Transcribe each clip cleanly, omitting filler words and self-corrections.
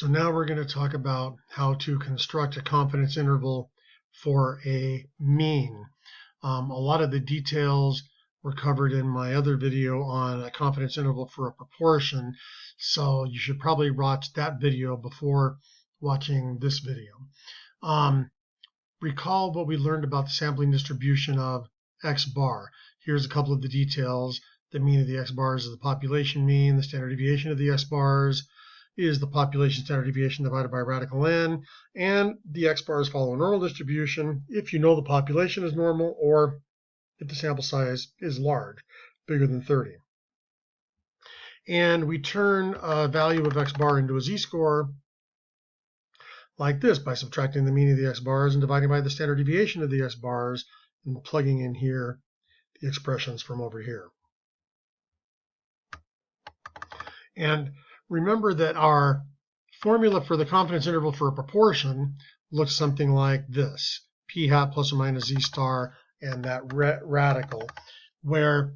So now we're going to talk about how to construct a confidence interval for a mean. A lot of the details were covered in my other video on a confidence interval for a proportion, so you should probably watch that video before watching this video. Recall what we learned about the sampling distribution of x bar. Here's a couple of the details. The mean of the x bars is the population mean. The standard deviation of the x bars is the population standard deviation divided by radical n, and the x bars follow a normal distribution if you know the population is normal or if the sample size is large, bigger than 30. And we turn a value of x bar into a z-score like this by subtracting the mean of the x bars and dividing by the standard deviation of the x bars and plugging in here the expressions from over here. And remember that our formula for the confidence interval for a proportion looks something like this: p hat plus or minus z star and that radical, where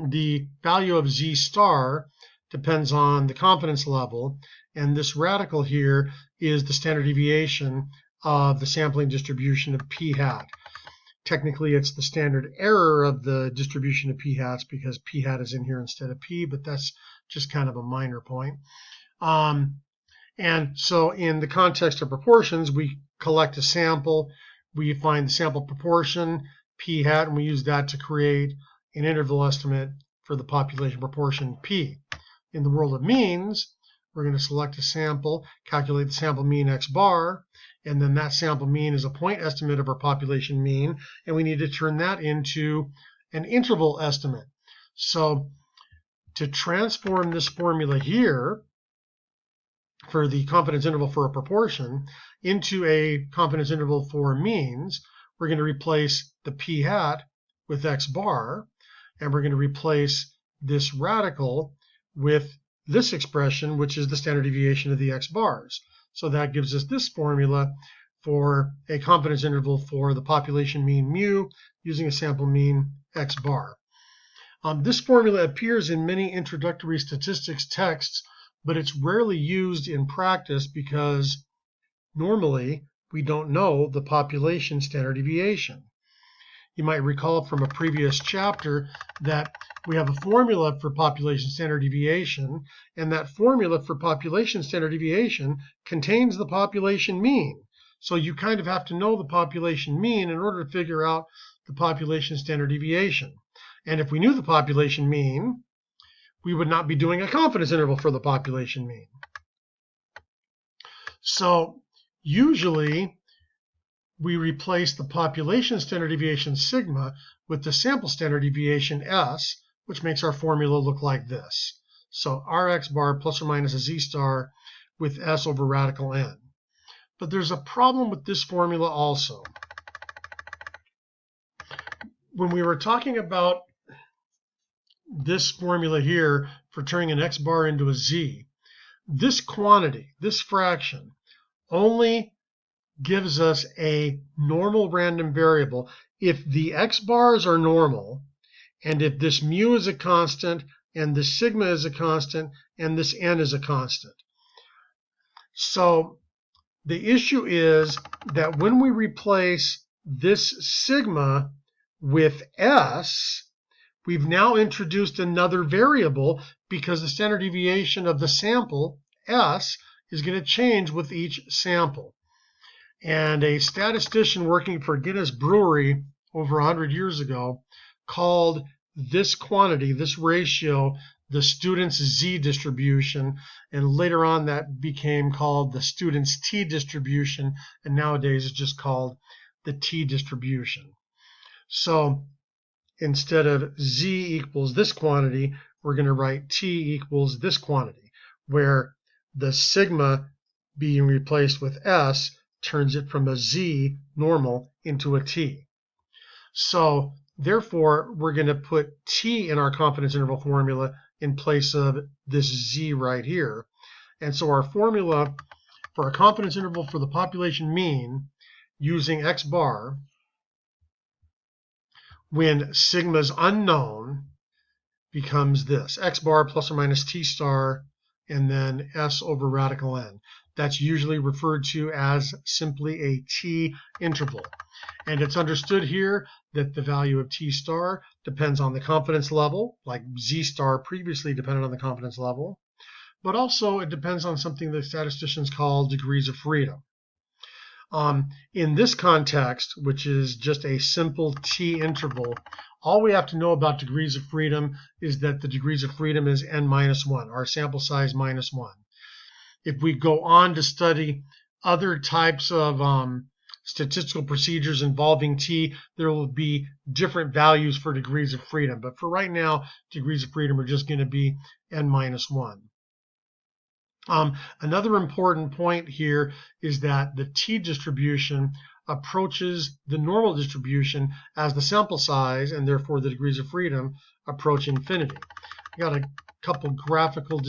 the value of z star depends on the confidence level, and this radical here is the standard deviation of the sampling distribution of p hat. Technically, it's the standard error of the distribution of p hats because p hat is in here instead of p, but that's just kind of a minor point. And so in the context of proportions, we collect a sample, we find the sample proportion, p hat, and we use that to create an interval estimate for the population proportion p. In the world of means, we're going to select a sample, calculate the sample mean x bar, and then that sample mean is a point estimate of our population mean, and we need to turn that into an interval estimate. So to transform this formula here for the confidence interval for a proportion into a confidence interval for means, we're going to replace the p hat with x bar, and we're going to replace this radical with this expression, which is the standard deviation of the x bars. So that gives us this formula for a confidence interval for the population mean mu using a sample mean x bar. This formula appears in many introductory statistics texts, but it's rarely used in practice because normally we don't know the population standard deviation. You might recall from a previous chapter that we have a formula for population standard deviation, and that formula for population standard deviation contains the population mean. So you kind of have to know the population mean in order to figure out the population standard deviation. And if we knew the population mean, we would not be doing a confidence interval for the population mean. So usually we replace the population standard deviation sigma with the sample standard deviation s, which makes our formula look like this. So rx bar plus or minus a z star with s over radical n. But there's a problem with this formula also. When we were talking about this formula here for turning an x bar into a z, this quantity, this fraction, only gives us a normal random variable if the x bars are normal, and if this mu is a constant, and this sigma is a constant, and this n is a constant. So the issue is that when we replace this sigma with s, we've now introduced another variable because the standard deviation of the sample, s, is going to change with each sample. And a statistician working for Guinness Brewery over 100 years ago called this quantity, this ratio, the student's z distribution, and later on that became called the student's t distribution, and nowadays it's just called the t distribution. So instead of z equals this quantity, we're going to write t equals this quantity, where the sigma being replaced with s turns it from a z normal into a t. So therefore, we're going to put t in our confidence interval formula in place of this z right here. And so our formula for a confidence interval for the population mean using x bar, when sigma is unknown, becomes this: x bar plus or minus t star and then S over radical n. That's usually referred to as simply a t interval. And it's understood here that the value of t star depends on the confidence level, like z star previously depended on the confidence level, but also it depends on something that statisticians call degrees of freedom. In this context, which is just a simple t interval, all we have to know about degrees of freedom is that the degrees of freedom is n minus 1, our sample size minus 1. If we go on to study other types of statistical procedures involving t, there will be different values for degrees of freedom. But for right now, degrees of freedom are just going to be n minus 1. Another important point here is that the t distribution approaches the normal distribution as the sample size, and therefore the degrees of freedom, approach infinity. I got a couple graphical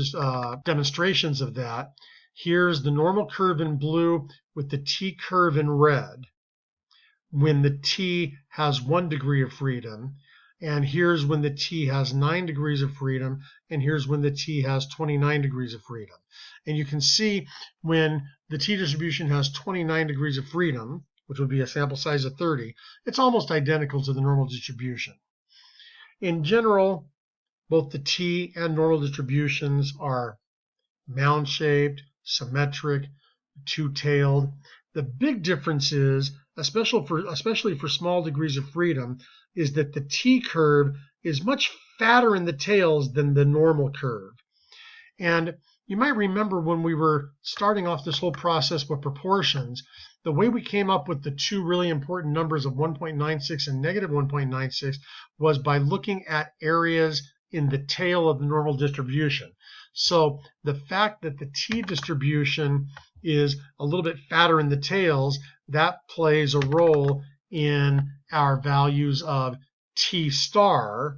demonstrations of that. Here's the normal curve in blue with the t curve in red when the t has 1 degree of freedom, and here's when the t has 9 degrees of freedom, and here's when the t has 29 degrees of freedom. And you can see when the t distribution has 29 degrees of freedom, which would be a sample size of 30, it's almost identical to the normal distribution. In general, both the t and normal distributions are mound-shaped, symmetric, two-tailed. The big difference is, especially for small degrees of freedom, is that the t curve is much fatter in the tails than the normal curve. And you might remember when we were starting off this whole process with proportions, the way we came up with the two really important numbers of 1.96 and negative 1.96 was by looking at areas in the tail of the normal distribution. So the fact that the t distribution is a little bit fatter in the tails, that plays a role in our values of t star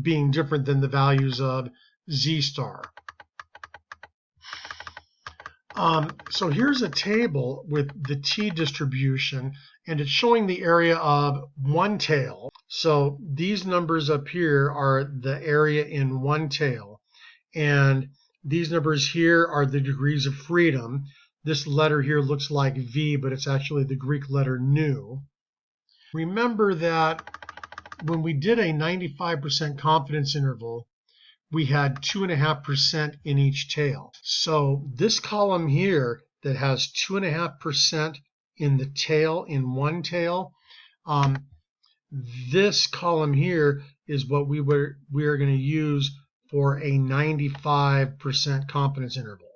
being different than the values of z star. So here's a table with the t distribution, and it's showing the area of one tail. So these numbers up here are the area in one tail, and these numbers here are the degrees of freedom. This letter here looks like V, but it's actually the Greek letter nu. Remember that when we did a 95% confidence interval, we had 2.5% in each tail. So this column here that has 2.5% in the tail, in one tail, this column here is what we are going to use for a 95% confidence interval.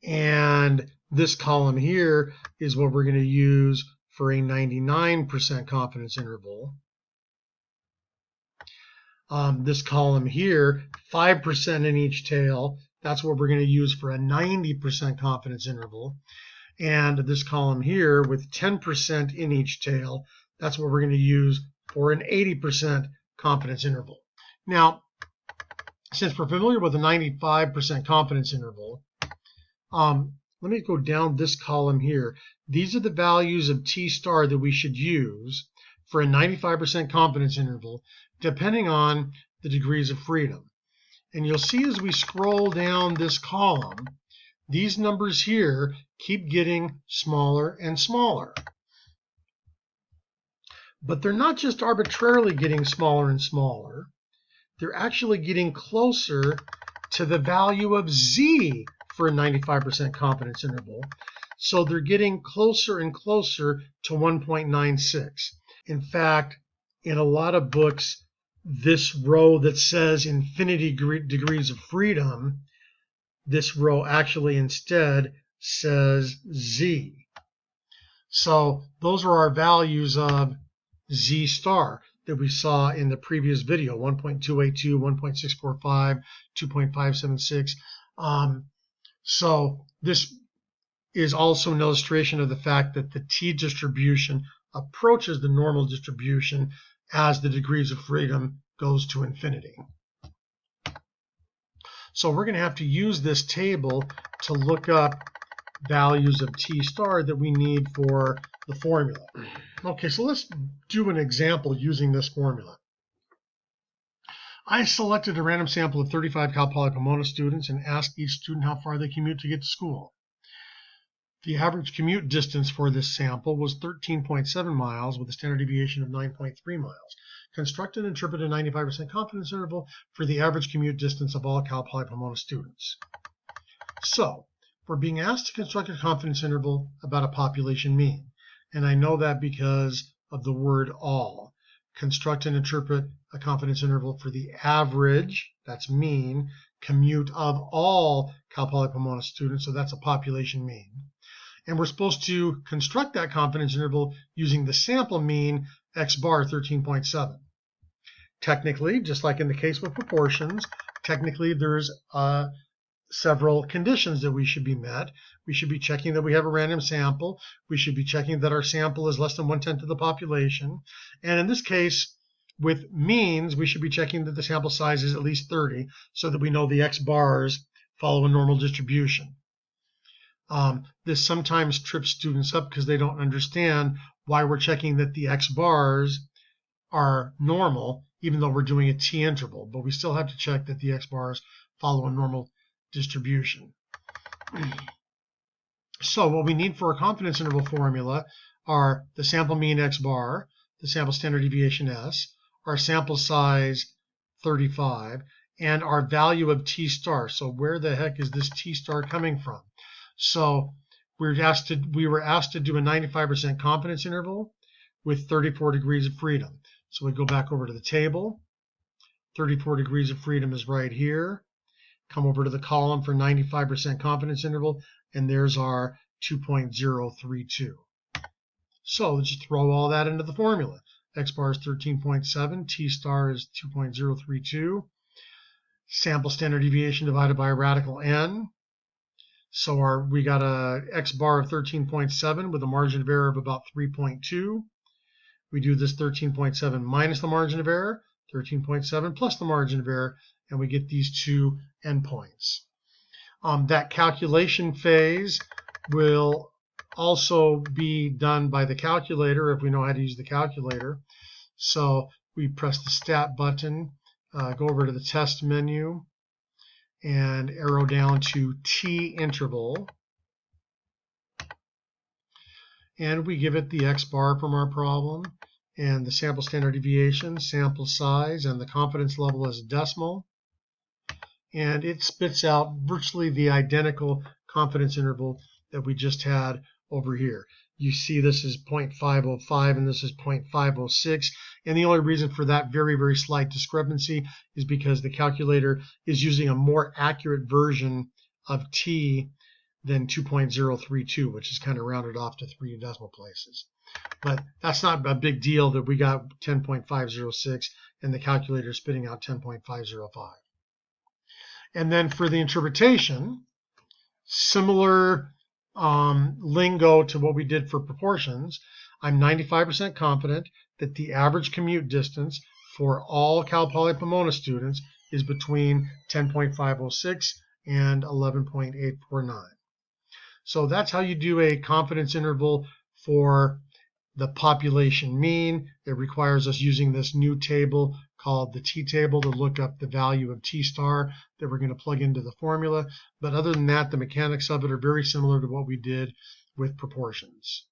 And this column here is what we're going to use for a 99% confidence interval. This column here, 5% in each tail, that's what we're going to use for a 90% confidence interval. And this column here with 10% in each tail, that's what we're going to use for an 80% confidence interval. Now, since we're familiar with a 95% confidence interval, let me go down this column here. These are the values of t star that we should use for a 95% confidence interval, depending on the degrees of freedom. And you'll see as we scroll down this column, these numbers here keep getting smaller and smaller. But they're not just arbitrarily getting smaller and smaller. They're actually getting closer to the value of z for a 95% confidence interval. So they're getting closer and closer to 1.96. In fact, in a lot of books, this row that says infinity degrees of freedom, this row actually instead says z. So those are our values of z star that we saw in the previous video, 1.282, 1.645, 2.576. So this is also an illustration of the fact that the t distribution approaches the normal distribution as the degrees of freedom goes to infinity. So we're going to have to use this table to look up values of t star that we need for the formula. Okay, so let's do an example using this formula. I selected a random sample of 35 Cal Poly Pomona students and asked each student how far they commute to get to school. The average commute distance for this sample was 13.7 miles with a standard deviation of 9.3 miles. Construct and interpret a 95% confidence interval for the average commute distance of all Cal Poly Pomona students. So, we're being asked to construct a confidence interval about a population mean. And I know that because of the word all. Construct and interpret a confidence interval for the average, that's mean, commute of all Cal Poly Pomona students, so that's a population mean. And we're supposed to construct that confidence interval using the sample mean x bar 13.7. Technically, just like in the case with proportions, technically there's several conditions that we should be met. We should be checking that we have a random sample. We should be checking that our sample is less than 1/10 of the population. And in this case, with means, we should be checking that the sample size is at least 30 so that we know the x bars follow a normal distribution. This sometimes trips students up because they don't understand why we're checking that the x bars are normal, even though we're doing a t interval. But we still have to check that the x bars follow a normal distribution. So what we need for a confidence interval formula are the sample mean x bar, the sample standard deviation s, our sample size 35, and our value of t star. So where the heck is this t star coming from? So we were asked to do a 95% confidence interval with 34 degrees of freedom. So we go back over to the table. 34 degrees of freedom is right here. Come over to the column for 95% confidence interval, and there's our 2.032. So let's just throw all that into the formula. X bar is 13.7, T star is 2.032, sample standard deviation divided by a radical n. So we got a X bar of 13.7 with a margin of error of about 3.2. We do this 13.7 minus the margin of error, 13.7 plus the margin of error, and we get these two endpoints. That calculation phase will also be done by the calculator if we know how to use the calculator. So we press the stat button, go over to the test menu, and arrow down to t interval. And we give it the x bar from our problem, and the sample standard deviation, sample size, and the confidence level as a decimal. And it spits out virtually the identical confidence interval that we just had over here. You see this is 0.505 and this is 0.506. And the only reason for that very, very slight discrepancy is because the calculator is using a more accurate version of t than 2.032, which is kind of rounded off to 3 decimal places. But that's not a big deal that we got 10.506 and the calculator is spitting out 10.505. And then for the interpretation, similar lingo to what we did for proportions. I'm 95% confident that the average commute distance for all Cal Poly Pomona students is between 10.506 and 11.849. So that's how you do a confidence interval for the population mean. It requires us using this new table called the t-table to look up the value of t star that we're going to plug into the formula. But other than that, the mechanics of it are very similar to what we did with proportions.